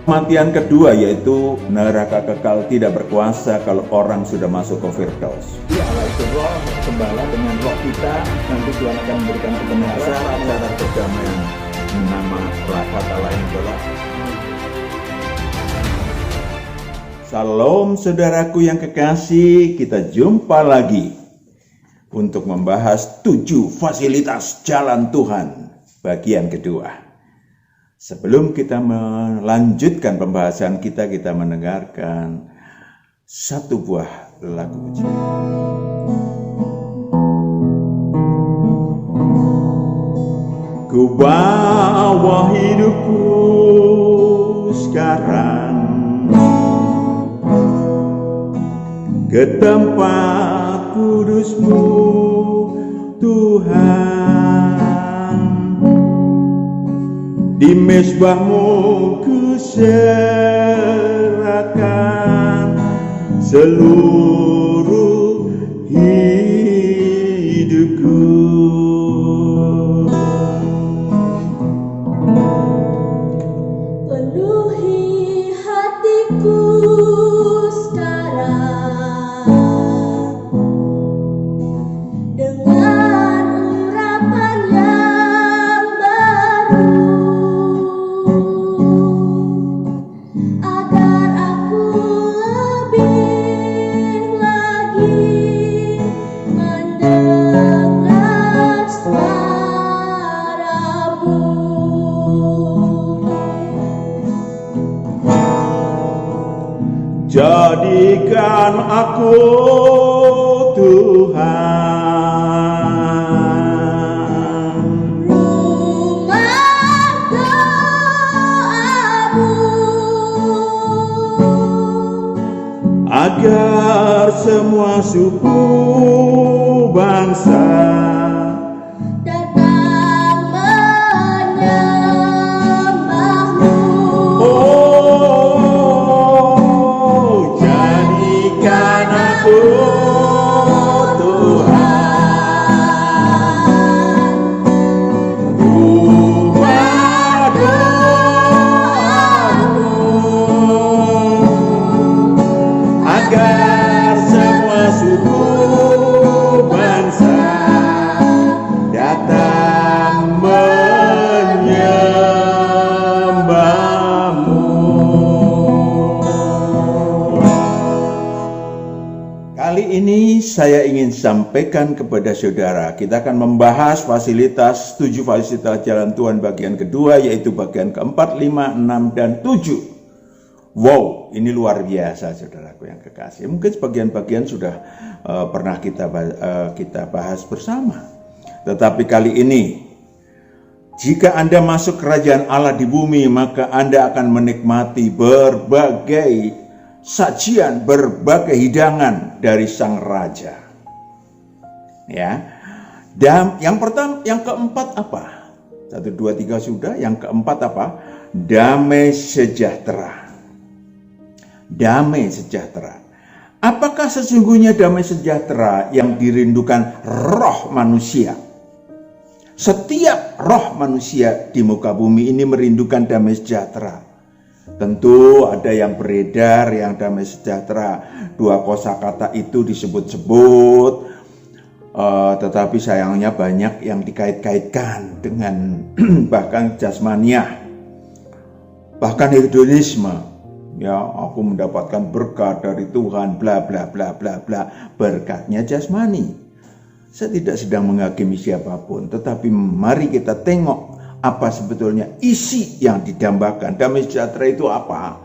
Kematian kedua yaitu neraka kekal tidak berkuasa kalau orang sudah masuk ke Firdaus. Di Allah itu roh, gembala dengan roh kita, nanti Tuhan akan memberikan kebenaran, Cara perdamaian nama kata lain adalah Salam saudaraku yang kekasih, kita jumpa lagi untuk membahas 7 fasilitas jalan Tuhan bagian kedua. Sebelum kita melanjutkan pembahasan kita mendengarkan satu buah lagu pujian. Ku bawa hidupku sekarang ke tempat kudus-Mu, Tuhan. Di mezbah-Mu ku serahkan seluruh hidupku. Penuhi hatiku sekarang dengan urapan yang baru, agar aku lebih lagi mendengar suara-Mu. Jadikan aku Tuhan Rumah doa-Mu, agar semua suku bangsa datang menyembah-Mu. Oh, jadikan aku Tuhan rumah doa-Mu, agar semua suku bangsa datang menyembah-Mu. Kali ini saya ingin sampaikan kepada saudara, kita akan membahas 7 fasilitas jalan Tuhan bagian kedua, yaitu bagian keempat, 5, 6, dan 7. Wow, ini luar biasa saudaraku yang kekasih. Mungkin sebagian-bagian sudah pernah kita bahas bersama. Tetapi kali ini, jika Anda masuk kerajaan Allah di bumi, maka Anda akan menikmati berbagai sajian, berbagai hidangan dari Sang Raja. Ya. Dan yang keempat apa? 1, 2, 3 sudah. Yang keempat apa? Damai sejahtera. Damai sejahtera. Apakah sesungguhnya damai sejahtera yang dirindukan roh manusia? Setiap roh manusia di muka bumi ini merindukan damai sejahtera. Tentu ada yang beredar yang damai sejahtera. 2 kosakata itu disebut-sebut, tetapi sayangnya banyak yang dikait-kaitkan dengan bahkan jasmaniah, bahkan hedonisme. Ya, aku mendapatkan berkat dari Tuhan, bla bla bla bla bla. Berkatnya jasmani. Saya tidak sedang menghakimi siapapun, tetapi mari kita tengok apa sebetulnya isi yang didambakan. Damai sejahtera itu apa?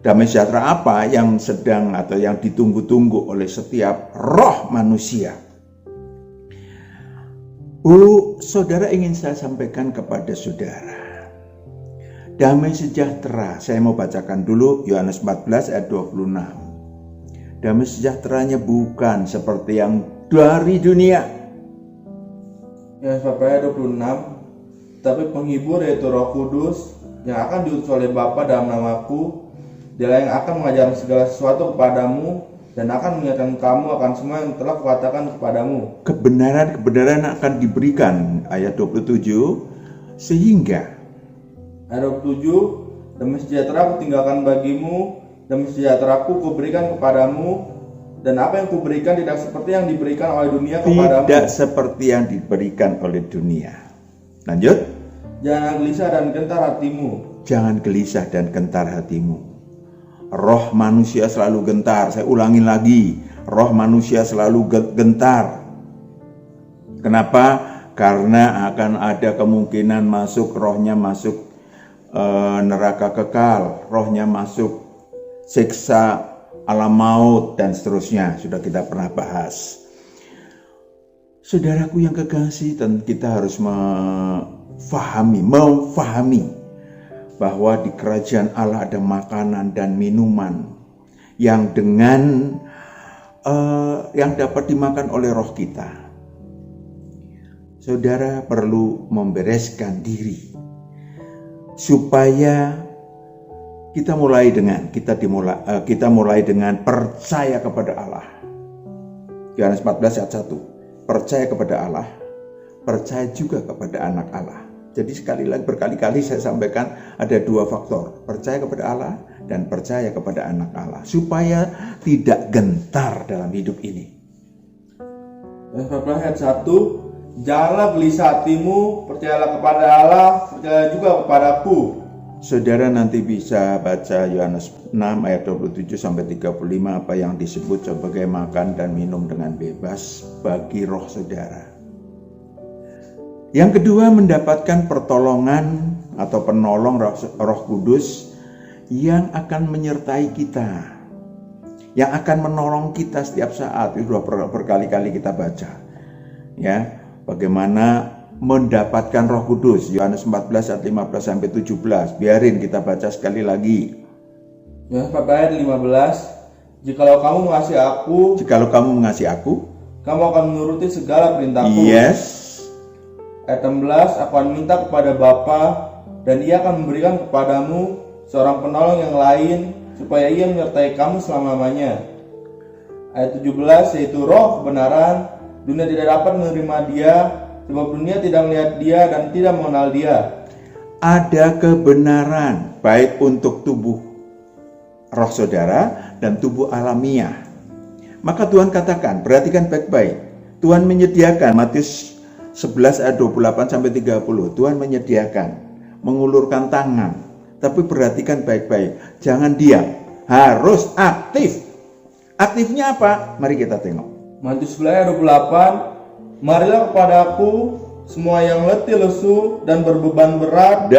Damai sejahtera apa yang sedang atau yang ditunggu-tunggu oleh setiap roh manusia? Saudara, ingin saya sampaikan kepada saudara. Damai sejahtera, saya mau bacakan dulu Yohanes 14 ayat 26. Damai sejahteranya bukan seperti yang dari dunia. Yohanes 14 ayat 26. Tapi penghibur yaitu Roh Kudus yang akan diutus oleh Bapa dalam namaku, Dialah yang akan mengajarkan segala sesuatu kepadamu dan akan mengingatkan kamu akan semua yang telah kukatakan kepadamu. Kebenaran akan diberikan, ayat 27, sehingga Ayat 27, Demi sejahtera kutinggalkan bagimu, demi sejahteraku kuberikan kepadamu, dan apa yang kuberikan tidak seperti yang diberikan oleh dunia kepadamu. Tidak seperti yang diberikan oleh dunia. Lanjut. Jangan gelisah dan gentar hatimu. Jangan gelisah dan gentar hatimu. Roh manusia selalu gentar. Saya ulangi lagi. Roh manusia selalu gentar. Kenapa? Karena akan ada kemungkinan rohnya masuk neraka kekal. Rohnya masuk siksa alam maut dan seterusnya. Sudah kita pernah bahas. Saudaraku yang kekasih, dan kita harus memfahami bahwa di kerajaan Allah ada makanan dan minuman yang yang dapat dimakan oleh roh kita. Saudara perlu membereskan diri supaya kita mulai dengan percaya kepada Allah. Yohanes 14 ayat 1. Percaya kepada Allah, percaya juga kepada anak Allah. Jadi berkali-kali saya sampaikan ada dua faktor, percaya kepada Allah dan percaya kepada anak Allah, supaya tidak gentar dalam hidup ini. Yohanes 14 ayat 1. Janganlah gelisah hatimu, percayalah kepada Allah, percaya juga kepadaku. Saudara nanti bisa baca Yohanes 6 ayat 27 sampai 35 apa yang disebut sebagai makan dan minum dengan bebas bagi roh saudara. Yang kedua, mendapatkan pertolongan atau penolong Roh Kudus yang akan menyertai kita, yang akan menolong kita setiap saat. Itu sudah berkali-kali kita baca. Ya, bagaimana mendapatkan Roh Kudus, Yohanes 14 ayat 15 sampai 17. Biarin kita baca sekali lagi. Yohanes 14 ayat 15. Jikalau kamu mengasihi aku, kamu akan menuruti segala perintahku. Yes. Ayat 16, aku akan minta kepada Bapa, dan Ia akan memberikan kepadamu seorang penolong yang lain, supaya Ia menyertai kamu selama-lamanya. Ayat 17, yaitu Roh kebenaran. Dunia tidak dapat menerima Dia, sebab dunia tidak melihat Dia dan tidak mengenal Dia. Ada kebenaran baik untuk tubuh roh saudara dan tubuh alamiah. Maka Tuhan katakan, perhatikan baik-baik. Tuhan menyediakan, Matius 11 ayat 28 sampai 30. Tuhan menyediakan, mengulurkan tangan. Tapi perhatikan baik-baik, jangan diam, harus aktif. Aktifnya apa? Mari kita tengok. Matius 11 ayat 28. Marilah kepadaku semua yang letih lesu dan berbeban berat,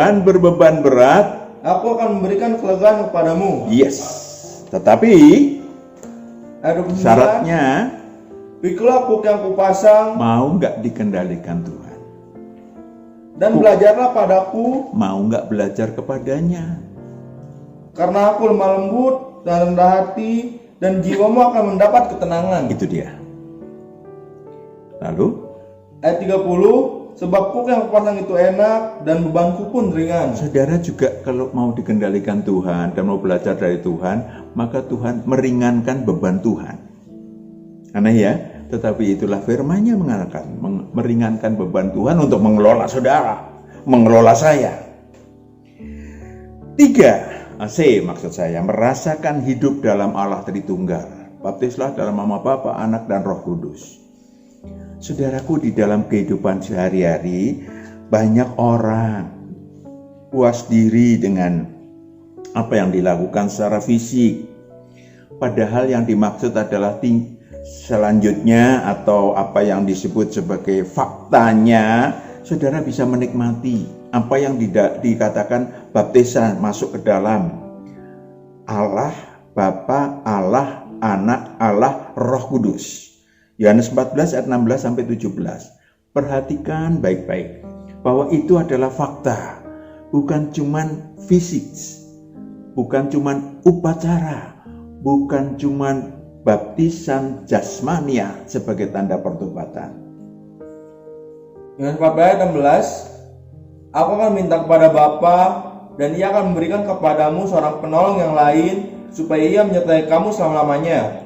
aku akan memberikan kelegaan kepadamu. Yes. Tetapi ayat 29, syaratnya, pikulah puk yang kupasang, mau nggak dikendalikan Tuhan? dan belajarlah padaku, Mau nggak belajar kepadanya? karena aku lemah lembut dan rendah hati, dan jiwamu akan mendapat ketenangan. Itu dia. Lalu Ayat 30, sebab puk yang kupasang itu enak dan bebanku pun ringan. saudara juga kalau mau dikendalikan Tuhan dan mau belajar dari Tuhan, maka Tuhan meringankan beban Tuhan. Aneh ya, tetapi itulah firman-Nya mengatakan meringankan beban Tuhan untuk mengelola saudara, mengelola saya. 3, maksud saya, merasakan hidup dalam Allah Tritunggal. Baptislah dalam nama Bapa, Anak, dan Roh Kudus. Saudaraku, di dalam kehidupan sehari-hari banyak orang puas diri dengan apa yang dilakukan secara fisik. Padahal yang dimaksud adalah selanjutnya atau apa yang disebut sebagai faktanya, saudara bisa menikmati apa yang dikatakan baptisan masuk ke dalam Allah, Bapa, Allah, Anak, Allah, Roh Kudus. Yohanes 14 ayat 16 sampai 17. Perhatikan baik-baik bahwa itu adalah fakta, bukan cuman fisik, bukan cuman upacara, bukan cuman baptisan jasmania sebagai tanda pertobatan. Yohanes 14 ayat 16, aku akan minta kepada Bapa, dan Ia akan memberikan kepadamu seorang penolong yang lain, supaya Ia menyertai kamu selama-lamanya.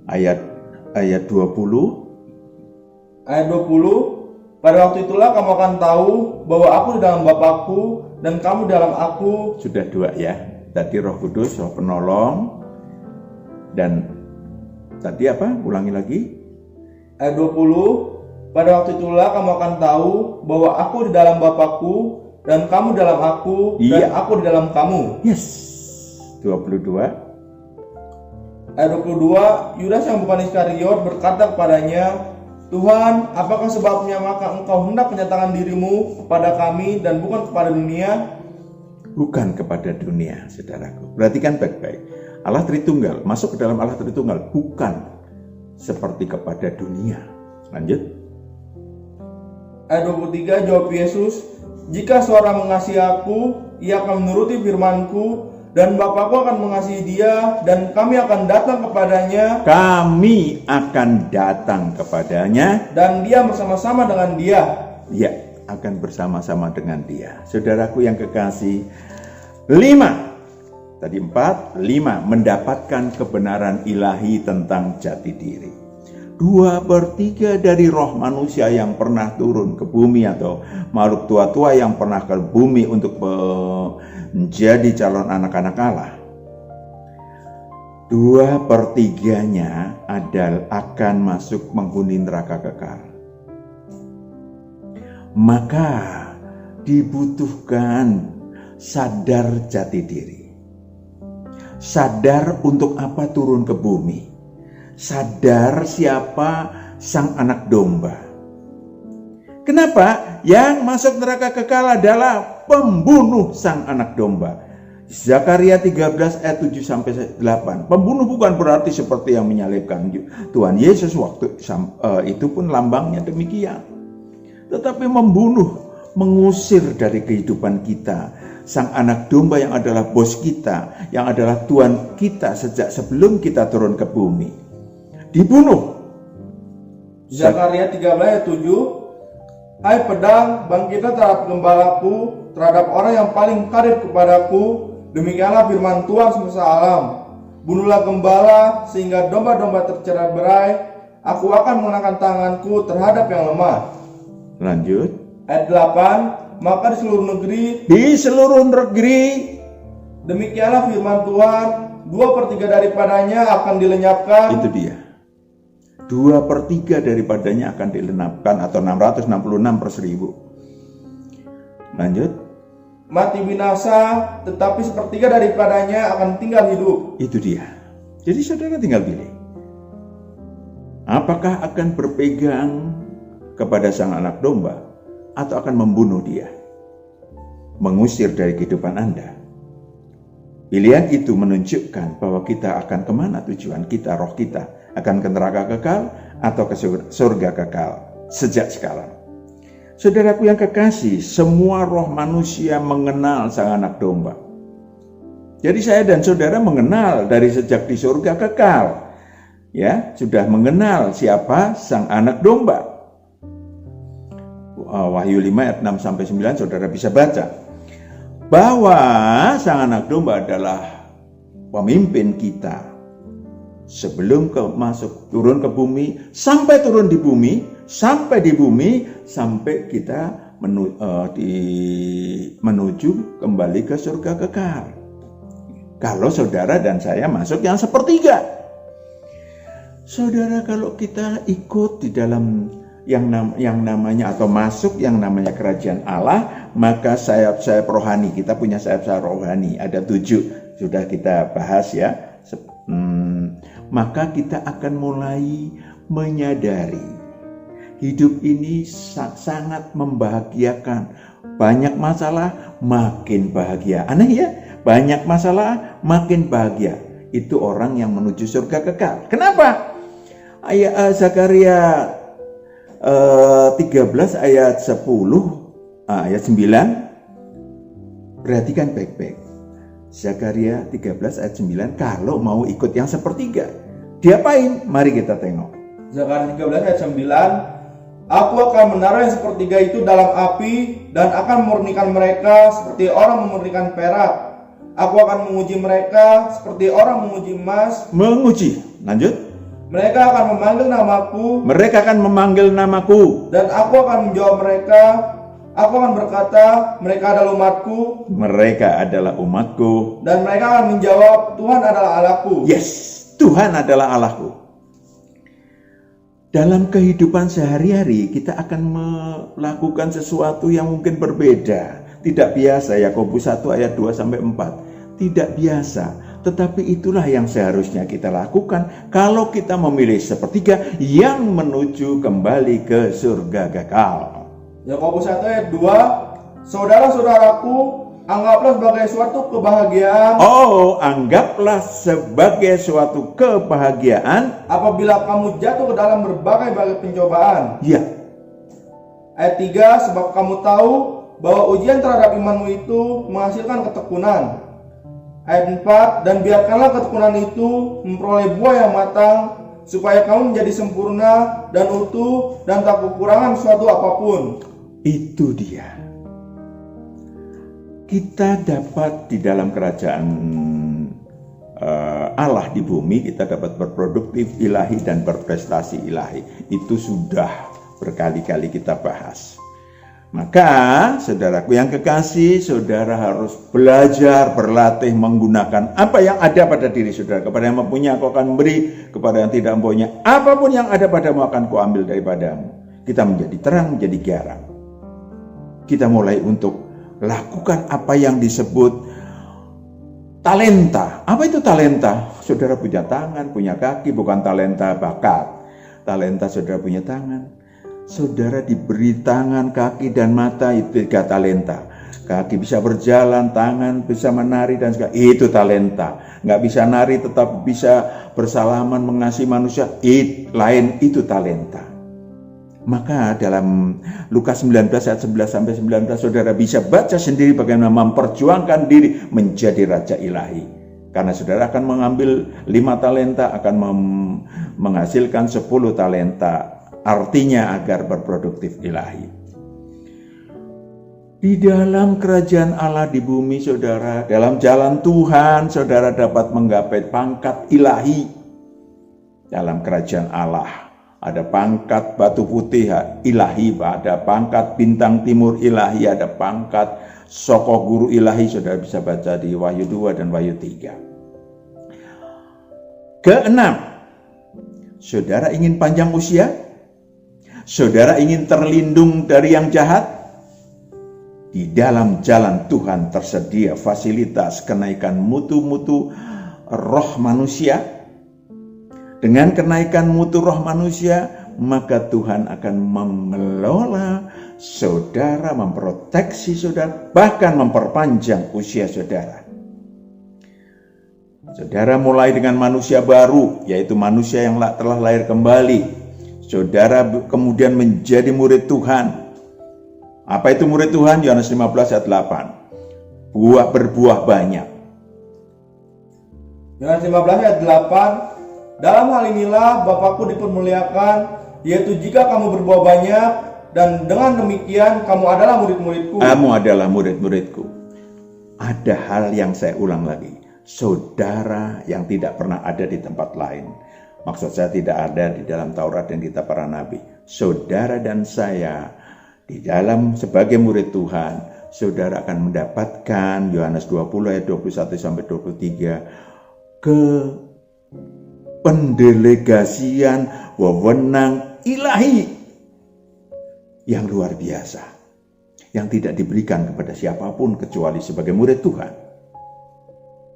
Ayat 20. Ayat 20, pada waktu itulah kamu akan tahu bahwa aku di dalam Bapakku, dan kamu dalam aku. Sudah dua ya. Tadi Roh Kudus, Roh Penolong. Dan tadi apa? Ulangi lagi. Ayat 20, pada waktu itulah kamu akan tahu bahwa aku di dalam Bapakku dan kamu dalam aku dan Iya. aku di dalam kamu. Yes. 22. Ayat 22, Yudas yang bukan Iskariot berkata kepadanya, Tuhan, apakah sebabnya maka engkau hendak menyatakan dirimu kepada kami dan bukan kepada dunia? Bukan kepada dunia, saudaraku. Perhatikan baik-baik. Allah Tritunggal, masuk ke dalam Allah Tritunggal, bukan seperti kepada dunia. Lanjut. Ayat 23, jawab Yesus, jika seorang mengasihi aku, ia akan menuruti firman-Ku, dan Bapakku akan mengasihi dia, dan kami akan datang kepadanya, Kami akan datang kepadanya. dan dia bersama-sama dengan dia. Ya, akan bersama-sama dengan dia. Saudaraku yang kekasih, 5. Tadi 4, 5. Mendapatkan kebenaran ilahi tentang jati diri. 2/3 dari roh manusia yang pernah turun ke bumi atau makhluk tua-tua yang pernah ke bumi untuk menjadi calon anak-anak Allah. 2/3-nya adalah akan masuk menghuni neraka kekal. Maka dibutuhkan sadar jati diri. Sadar untuk apa turun ke bumi. Sadar siapa sang anak domba. Kenapa? Yang masuk neraka kekal adalah pembunuh sang anak domba. Zakaria 13 ayat 7-8. Pembunuh bukan berarti seperti yang menyalibkan Tuhan Yesus waktu itu pun lambangnya demikian. Tetapi membunuh, mengusir dari kehidupan kita sang anak domba yang adalah bos kita, yang adalah Tuhan kita sejak sebelum kita turun ke bumi. Dibunuh. Zakaria 13 ayat 7, hai pedang, bangkitlah terhadap gembalaku, terhadap orang yang paling karib kepadaku, demikianlah firman Tuhan semesta alam. Bunuhlah gembala sehingga domba-domba tercerai-berai, aku akan mengenakan tanganku terhadap yang lemah. Lanjut. Ayat 8, maka di seluruh negeri, demikianlah firman Tuhan, 2/3 daripadanya akan dilenyapkan. Itu dia. 2/3 daripadanya akan dilenapkan atau 666/1000. Lanjut. Mati binasa, tetapi 1/3 daripadanya akan tinggal hidup. Itu dia. Jadi saudara tinggal pilih. Apakah akan berpegang kepada sang anak domba atau akan membunuh dia? Mengusir dari kehidupan Anda. Pilihan itu menunjukkan bahwa kita akan kemana tujuan kita, roh kita. Akan ke neraka kekal atau ke surga kekal sejak sekarang. Saudaraku yang kekasih, semua roh manusia mengenal sang anak domba. Jadi saya dan saudara mengenal dari sejak di surga kekal. Ya, sudah mengenal siapa sang anak domba. Wahyu 5 ayat 6-9 saudara bisa baca. Bahwa sang anak domba adalah pemimpin kita. Sebelum turun ke bumi, sampai turun di bumi, sampai di bumi, sampai kita menuju kembali ke surga kekal. Kalau saudara dan saya masuk yang 1/3. Saudara, kalau kita ikut di dalam yang namanya atau masuk yang namanya kerajaan Allah, maka sayap-sayap rohani, kita punya sayap-sayap rohani, ada 7, sudah kita bahas ya. Maka kita akan mulai menyadari hidup ini sangat membahagiakan. Banyak masalah, makin bahagia. Aneh ya? Banyak masalah, makin bahagia. Itu orang yang menuju surga kekal. Kenapa? Ayat Zakaria 13 ayat 10, ayat 9. Perhatikan baik-baik. Zakaria 13 ayat 9, kalau mau ikut yang 1/3, diapain? Mari kita tengok. Zakaria 13 ayat 9, aku akan menaruh yang 1/3 itu dalam api dan akan memurnikan mereka seperti orang memurnikan perak. Aku akan menguji mereka seperti orang menguji emas. Menguji. Lanjut. Mereka akan memanggil namaku. Mereka akan memanggil namaku. Dan aku akan menjawab mereka. Aku akan berkata, mereka adalah umatku, Mereka adalah umatku. dan mereka akan menjawab, Tuhan adalah Allahku. Yes, Tuhan adalah Allahku. Dalam kehidupan sehari-hari kita akan melakukan sesuatu yang mungkin berbeda. Tidak biasa, Yakobus 1 ayat 2 sampai 4. Tidak biasa, tetapi itulah yang seharusnya kita lakukan kalau kita memilih sepertiga yang menuju kembali ke surga kekal. Yakobus 1 ayat 2, saudara-saudaraku, anggaplah sebagai suatu kebahagiaan Oh, anggaplah sebagai suatu kebahagiaan. apabila kamu jatuh ke dalam berbagai pencobaan. Ya, Ayat 3, sebab kamu tahu bahwa ujian terhadap imanmu itu menghasilkan ketekunan. Ayat 4, dan biarkanlah ketekunan itu memperoleh buah yang matang, supaya kamu menjadi sempurna dan utuh dan tak kekurangan suatu apapun. itu dia. Kita dapat di dalam kerajaan Allah di bumi, kita dapat berproduktif ilahi dan berprestasi ilahi. Itu sudah berkali-kali kita bahas. Maka, saudaraku yang kekasih, saudara harus belajar, berlatih menggunakan apa yang ada pada diri saudara. Kepada yang mempunyai, aku akan memberi. Kepada yang tidak mempunyai, apapun yang ada padamu akan kuambil daripadamu. Kita menjadi terang, menjadi garam. Kita mulai untuk lakukan apa yang disebut talenta. Apa itu talenta? Saudara punya tangan, punya kaki, bukan talenta bakat. Talenta saudara punya tangan. Saudara diberi tangan, kaki, dan mata, itu 3 talenta. Kaki bisa berjalan, tangan bisa menari, dan segala. Itu talenta. Nggak bisa nari, tetap bisa bersalaman, mengasihi manusia. Itu talenta. Maka dalam Lukas 19 ayat 11 sampai 19, saudara bisa baca sendiri bagaimana memperjuangkan diri menjadi raja ilahi. Karena saudara akan mengambil 5 talenta, akan menghasilkan 10 talenta. Artinya agar berproduktif ilahi. Di dalam kerajaan Allah di bumi, saudara, dalam jalan Tuhan, saudara dapat menggapai pangkat ilahi. Dalam kerajaan Allah ada pangkat batu putih ilahi, ada pangkat bintang timur ilahi, ada pangkat sokoh guru ilahi. Saudara bisa baca di Wahyu 2 dan Wahyu 3. Keenam, saudara ingin panjang usia? Saudara ingin terlindung dari yang jahat? Di dalam jalan Tuhan tersedia fasilitas kenaikan mutu-mutu roh manusia. Dengan kenaikan mutu roh manusia, maka Tuhan akan mengelola saudara, memproteksi saudara, bahkan memperpanjang usia saudara. Saudara mulai dengan manusia baru, yaitu manusia yang telah lahir kembali. Saudara kemudian menjadi murid Tuhan. Apa itu murid Tuhan? Yohanes 15 ayat 8. Berbuah banyak. Yohanes 15 ayat 8, dalam hal inilah Bapakku dipermuliakan, yaitu jika kamu berbuah banyak, dan dengan demikian kamu adalah murid-muridku. Kamu adalah murid-muridku. Ada hal yang saya ulang lagi. Saudara yang tidak pernah ada di tempat lain. Maksud saya tidak ada di dalam Taurat dan kitab para nabi. Saudara dan saya di dalam sebagai murid Tuhan, saudara akan mendapatkan Yohanes 20 ayat 21 sampai 23 ke pendelegasian wewenang ilahi yang luar biasa, yang tidak diberikan kepada siapapun kecuali sebagai murid Tuhan.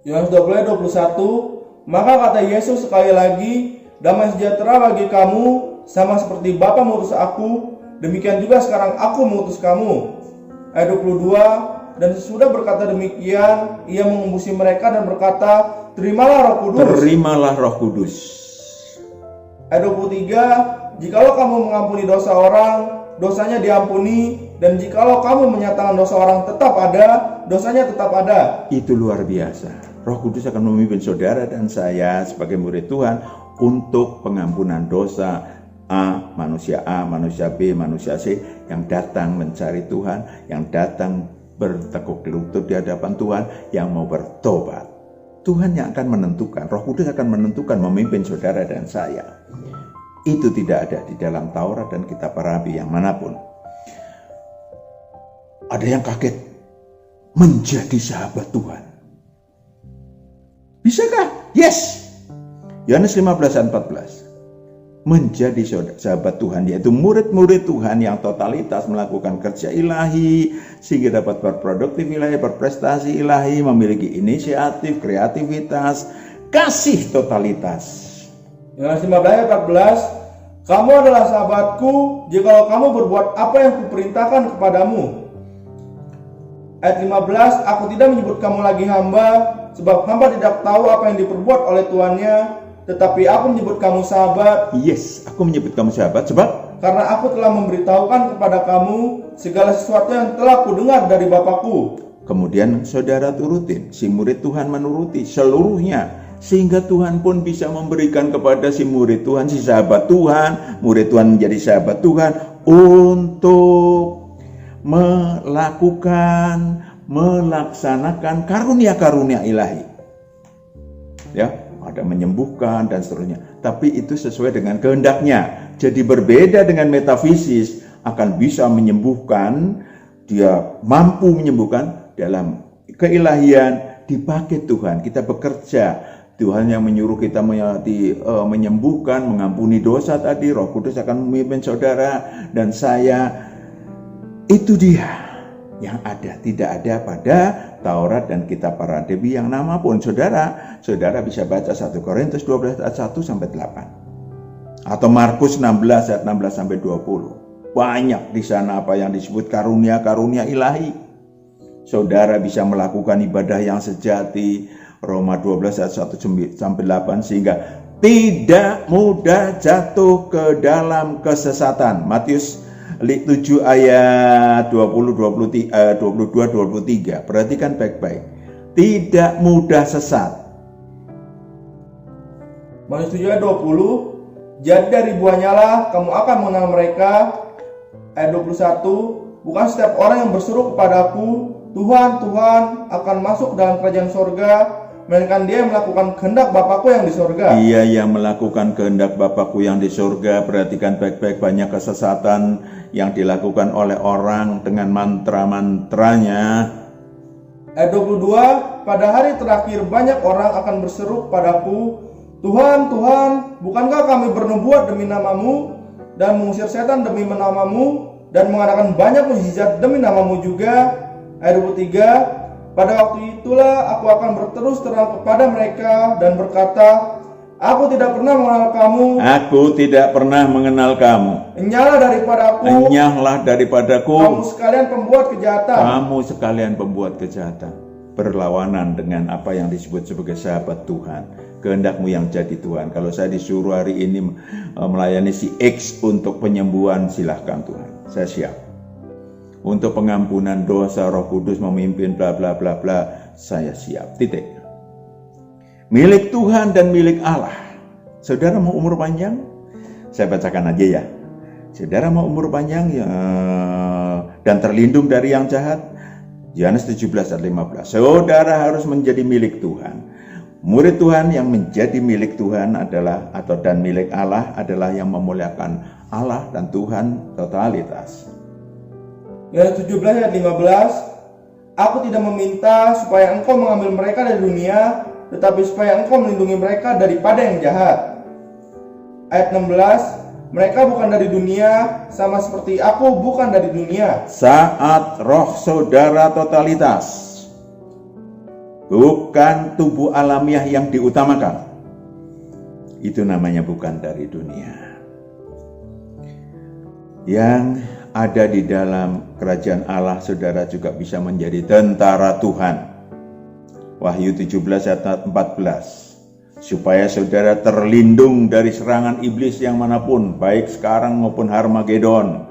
Yohanes 20 ayat 21, maka kata Yesus sekali lagi, damai sejahtera bagi kamu, sama seperti Bapa mengutus aku, demikian juga sekarang aku mengutus kamu. Ayat 22, dan sesudah berkata demikian, ia mengembusi mereka dan berkata, terimalah Roh Kudus. Terimalah Roh Kudus. Ayat 23, jikalau kamu mengampuni dosa orang, dosanya diampuni, dan jikalau kamu menyatakan dosa orang tetap ada, dosanya tetap ada. Itu luar biasa. Roh Kudus akan memimpin saudara dan saya sebagai murid Tuhan untuk pengampunan dosa manusia A, manusia B, manusia C yang datang mencari Tuhan, yang datang bertekuk lutut di hadapan Tuhan, yang mau bertobat. Tuhan yang akan menentukan, Roh Kudus akan menentukan memimpin saudara dan saya. Itu tidak ada di dalam Taurat dan kitab para nabi yang manapun. Ada yang kaget, menjadi sahabat Tuhan. Bisakah? Yes. Yohanes 15 ayat 14. Menjadi sahabat Tuhan, yaitu murid-murid Tuhan yang totalitas melakukan kerja ilahi sehingga dapat berproduktif ilahi, berprestasi ilahi, memiliki inisiatif, kreativitas, kasih totalitas. Yohanes 15 ayat 14, kamu adalah sahabatku jikalau kamu berbuat apa yang kuperintahkan kepadamu. Ayat 15, aku tidak menyebut kamu lagi hamba, sebab hamba tidak tahu apa yang diperbuat oleh tuannya, tetapi aku menyebut kamu sahabat. Yes, aku menyebut kamu sahabat sebab karena aku telah memberitahukan kepada kamu segala sesuatu yang telah kudengar dari Bapakku. kemudian saudara turutin, si murid Tuhan menuruti seluruhnya. Sehingga Tuhan pun bisa memberikan kepada si murid Tuhan, si sahabat Tuhan, murid Tuhan menjadi sahabat Tuhan untuk melaksanakan karunia-karunia ilahi. Ya, ada menyembuhkan dan seterusnya. Tapi itu sesuai dengan kehendaknya. Jadi berbeda dengan metafisis, akan bisa menyembuhkan, dia mampu menyembuhkan dalam keilahian dipakai Tuhan. Kita bekerja. Tuhan yang menyuruh kita menyembuhkan, mengampuni dosa tadi. Roh Kudus akan memimpin saudara dan saya. Itu dia yang ada, tidak ada pada Taurat dan kitab para nabi yang nama pun. Saudara bisa baca 1 Korintus 12 ayat 1 sampai 8. Atau Markus 16 ayat 16 sampai 20. Banyak di sana apa yang disebut karunia-karunia ilahi. Saudara bisa melakukan ibadah yang sejati. Roma 12 ayat 1 sampai 8, sehingga tidak mudah jatuh ke dalam kesesatan. Matius 7 ayat 22-23. Perhatikan baik-baik. Tidak mudah sesat. Matius 7 ayat 20. Jadi dari buahnya lah kamu akan mengenal mereka. Ayat 21. Bukan setiap orang yang berseru kepadaku, Tuhan, Tuhan, akan masuk dalam kerajaan sorga, melainkan dia yang melakukan kehendak Bapakku yang di sorga. Dia yang melakukan kehendak Bapakku yang di sorga. Perhatikan baik-baik, banyak kesesatan yang dilakukan oleh orang dengan mantra-mantranya. Ayat 22, pada hari terakhir banyak orang akan berseru kepadaku, Tuhan, Tuhan, bukankah kami bernubuat demi namamu, dan mengusir setan demi namamu, dan mengadakan banyak mukjizat demi namamu juga. Ayat 23, pada waktu itulah aku akan berterus terang kepada mereka dan berkata, aku tidak pernah mengenal kamu. Aku tidak pernah mengenal kamu. Enyahlah daripadaku. Enyahlah daripadaku. Kamu sekalian pembuat kejahatan. Kamu sekalian pembuat kejahatan. Berlawanan dengan apa yang disebut sebagai sahabat Tuhan. Kehendakmu yang jadi Tuhan. Kalau saya disuruh hari ini melayani si X untuk penyembuhan, silahkan Tuhan. Saya siap. Untuk pengampunan dosa, Roh Kudus memimpin bla bla bla bla, saya siap. Titik. Milik Tuhan dan milik Allah. Saudara mau umur panjang? Saya bacakan aja ya. Saudara mau umur panjang dan terlindung dari yang jahat? Yohanes 17 ayat 15. Saudara harus menjadi milik Tuhan. Murid Tuhan yang menjadi milik Tuhan adalah dan milik Allah adalah yang memuliakan Allah dan Tuhan totalitas. Yohanes 17 ayat 15, aku tidak meminta supaya engkau mengambil mereka dari dunia, tetapi supaya engkau melindungi mereka daripada yang jahat. Ayat 16, mereka bukan dari dunia, sama seperti aku bukan dari dunia. Saat roh saudara totalitas, bukan tubuh alamiah yang diutamakan, itu namanya bukan dari dunia. Yang ada di dalam kerajaan Allah, saudara juga bisa menjadi tentara Tuhan. Wahyu 17 ayat 14. Supaya saudara terlindung dari serangan iblis yang manapun, baik sekarang maupun Harmagedon.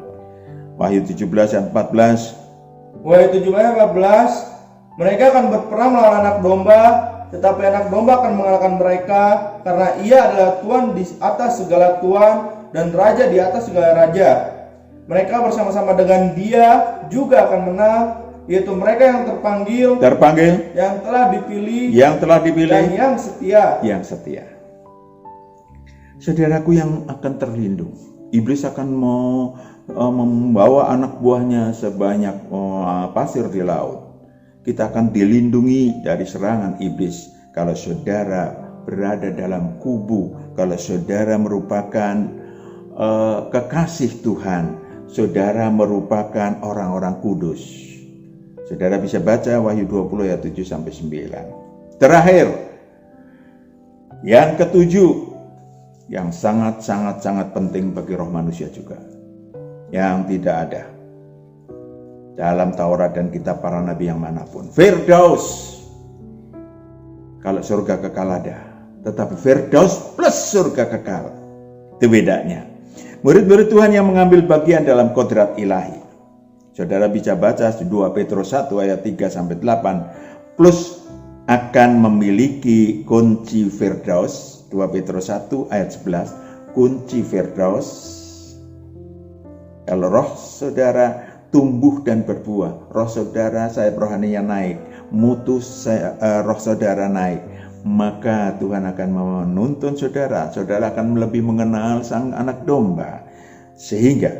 Wahyu 17 ayat 14. Wahyu 17 ayat 14. Mereka akan berperang melawan anak domba, tetapi anak domba akan mengalahkan mereka, karena ia adalah Tuhan di atas segala Tuhan dan Raja di atas segala Raja. Mereka bersama-sama dengan dia juga akan menang, yaitu mereka yang terpanggil, yang telah dipilih, dan yang setia. Saudaraku yang akan terlindung, iblis akan mau membawa anak buahnya sebanyak pasir di laut. Kita akan dilindungi dari serangan iblis kalau saudara berada dalam kubu, kalau saudara merupakan kekasih Tuhan, saudara merupakan orang-orang kudus. Saudara bisa baca Wahyu 20 ayat 7 sampai 9. Terakhir, yang ketujuh, yang sangat penting bagi roh manusia juga, yang tidak ada dalam Taurat dan kitab para nabi yang manapun. Firdaus. Kalau surga kekal ada, tetapi Firdaus plus surga kekal, itu bedanya. Murid-murid Tuhan yang mengambil bagian dalam kodrat ilahi, saudara bisa baca 2 Petrus 1 ayat 3 sampai 8, plus akan memiliki kunci Firdaus. 2 Petrus 1 ayat 11, kunci Firdaus. Kalau roh saudara tumbuh dan berbuah, roh saudara sayap rohaninya naik, mutu roh saudara naik, maka Tuhan akan menuntun saudara. Saudara akan lebih mengenal sang anak domba. Sehingga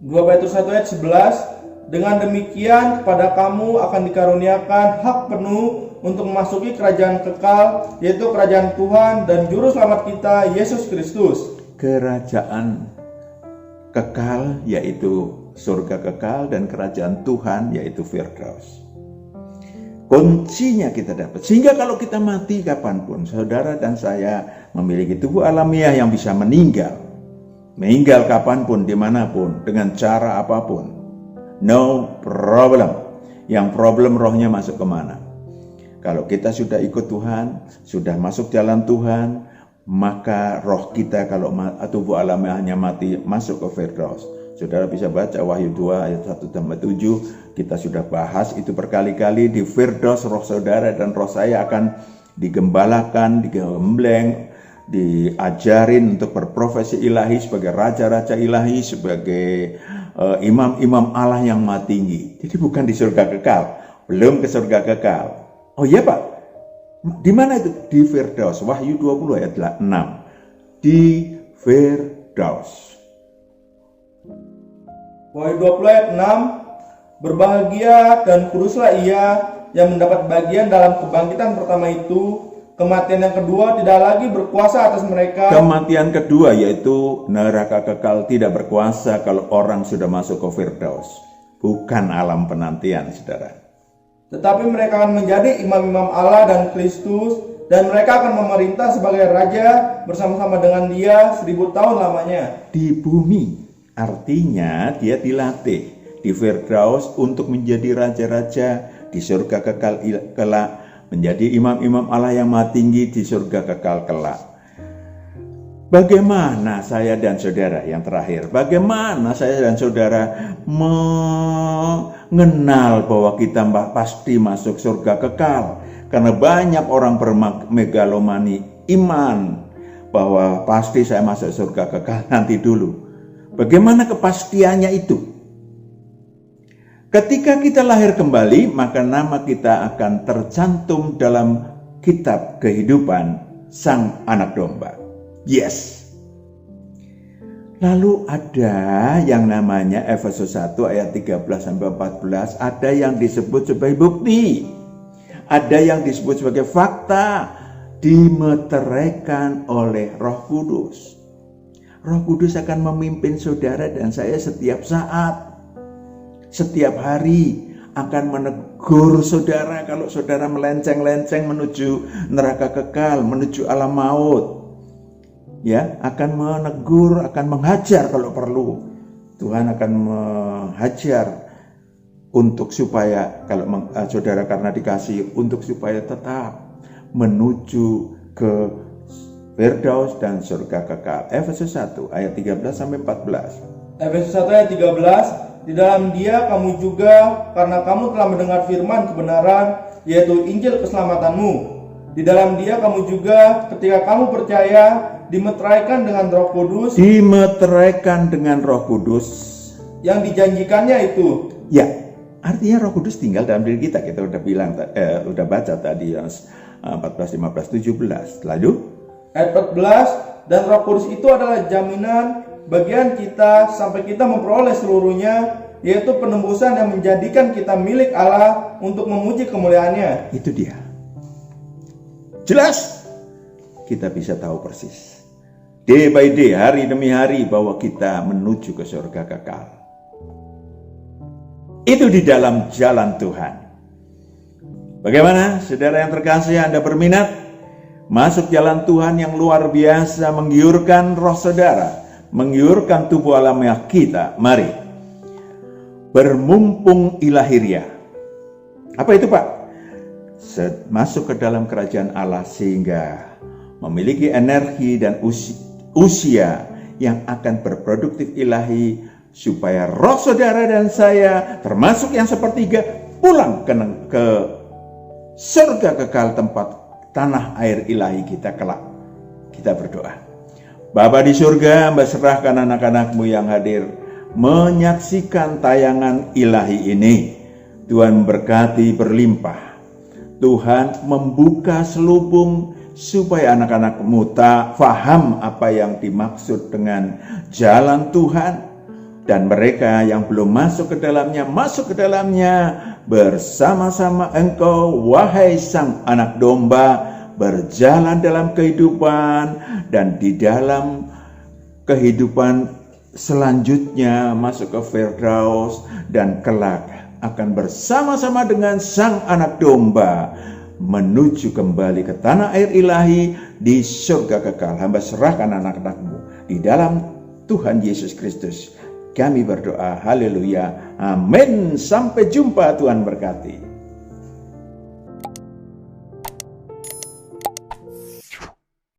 2 Petrus 1 ayat 11, dengan demikian kepada kamu akan dikaruniakan hak penuh untuk memasuki kerajaan kekal, yaitu kerajaan Tuhan dan juru selamat kita Yesus Kristus. Kerajaan kekal yaitu surga kekal, dan kerajaan Tuhan yaitu Firdaus. Kuncinya kita dapat. Sehingga kalau kita mati kapanpun, saudara dan saya memiliki tubuh alamiah yang bisa meninggal kapanpun, dimanapun, dengan cara apapun. No problem. Yang problem rohnya masuk kemana? Kalau kita sudah ikut Tuhan, sudah masuk jalan Tuhan, maka roh kita kalau tubuh alamiahnya mati masuk ke Firdaus. Saudara bisa baca Wahyu 2 ayat 1 sampai 7. Kita sudah bahas itu berkali-kali. Di Firdaus roh saudara dan roh saya akan digembalakan, digembleng, diajarin untuk berprofesi ilahi sebagai raja-raja ilahi, sebagai imam-imam Allah yang maha tinggi. Jadi bukan di surga kekal, belum ke surga kekal. Oh iya Pak, di mana itu? Di Firdaus. Wahyu 20 ayat 6. Di Firdaus. Wahyu 20 ayat 6, berbahagia dan kuduslah ia yang mendapat bagian dalam kebangkitan pertama itu. Kematian yang kedua tidak lagi berkuasa atas mereka. Kematian kedua yaitu neraka kekal tidak berkuasa kalau orang sudah masuk ke Firdaus. Bukan alam penantian, saudara. Tetapi mereka akan menjadi imam-imam Allah dan Kristus, dan mereka akan memerintah sebagai raja bersama-sama dengan dia 1000 tahun lamanya. Di bumi, artinya dia dilatih di Firdaus untuk menjadi raja-raja, di surga kekal kelak menjadi imam-imam Allah yang maha tinggi di surga kekal kelak. Bagaimana saya dan saudara, yang terakhir, bagaimana saya dan saudara mengenal bahwa kita pasti masuk surga kekal? Karena banyak orang bermegalomani iman bahwa pasti saya masuk surga kekal nanti dulu. Bagaimana kepastiannya itu? Ketika kita lahir kembali, maka nama kita akan tercantum dalam kitab kehidupan sang anak domba. Yes. Lalu ada yang namanya Efesus 1 ayat 13-14, ada yang disebut sebagai bukti, ada yang disebut sebagai fakta, dimeteraikan oleh Roh Kudus. Roh Kudus akan memimpin saudara dan saya setiap saat, setiap hari, akan menegur saudara kalau saudara melenceng-lenceng menuju neraka kekal, menuju alam maut. Ya, akan menegur, akan menghajar kalau perlu. Tuhan akan menghajar untuk supaya kalau saudara karena dikasih, untuk supaya tetap menuju ke Firdaus dan surga kekal. Efesus 1 ayat 13-14. Efesus 1 ayat 13, di dalam dia kamu juga, karena kamu telah mendengar firman kebenaran, yaitu Injil keselamatanmu. Di dalam dia kamu juga, ketika kamu percaya, dimeteraikan dengan Roh Kudus. Dimeteraikan dengan Roh Kudus. Yang dijanjikannya itu. Ya, artinya Roh Kudus tinggal dalam diri kita. Kita udah bilang, udah baca tadi yang 14, 15, 17. Lalu? Ayat 14, dan Roh Kudus itu adalah jaminan bagian kita sampai kita memperoleh seluruhnya, yaitu penembusan yang menjadikan kita milik Allah untuk memuji kemuliaannya. Itu dia. Jelas kita bisa tahu persis. Day by day, hari demi hari, bahwa kita menuju ke surga kekal. Itu di dalam jalan Tuhan. Bagaimana saudara yang terkasih, Anda berminat masuk jalan Tuhan yang luar biasa, menggiurkan roh saudara, menggiurkan tubuh alamiah kita? Mari bermumpung ilahiriah. Apa itu, Pak? Masuk ke dalam kerajaan Allah sehingga memiliki energi dan usia yang akan berproduktif ilahi, supaya roh saudara dan saya, termasuk yang sepertiga, pulang ke surga kekal, tempat tanah air ilahi kita kelak. Kita berdoa. Bapa di surga, Hamba serahkan anak-anak-Mu yang hadir menyaksikan tayangan ilahi ini. Tuhan berkati berlimpah. Tuhan membuka selubung supaya anak-anak-Mu tak faham apa yang dimaksud dengan jalan Tuhan. Dan mereka yang belum masuk ke dalamnya bersama-sama Engkau, wahai Sang Anak Domba, berjalan dalam kehidupan, dan di dalam kehidupan selanjutnya masuk ke Firdaus, dan kelak akan bersama-sama dengan Sang Anak Domba menuju kembali ke tanah air ilahi di surga kekal. Hamba serahkan anak-anak-Mu di dalam Tuhan Yesus Kristus. Kami berdoa, haleluya, amin. Sampai jumpa, Tuhan berkati.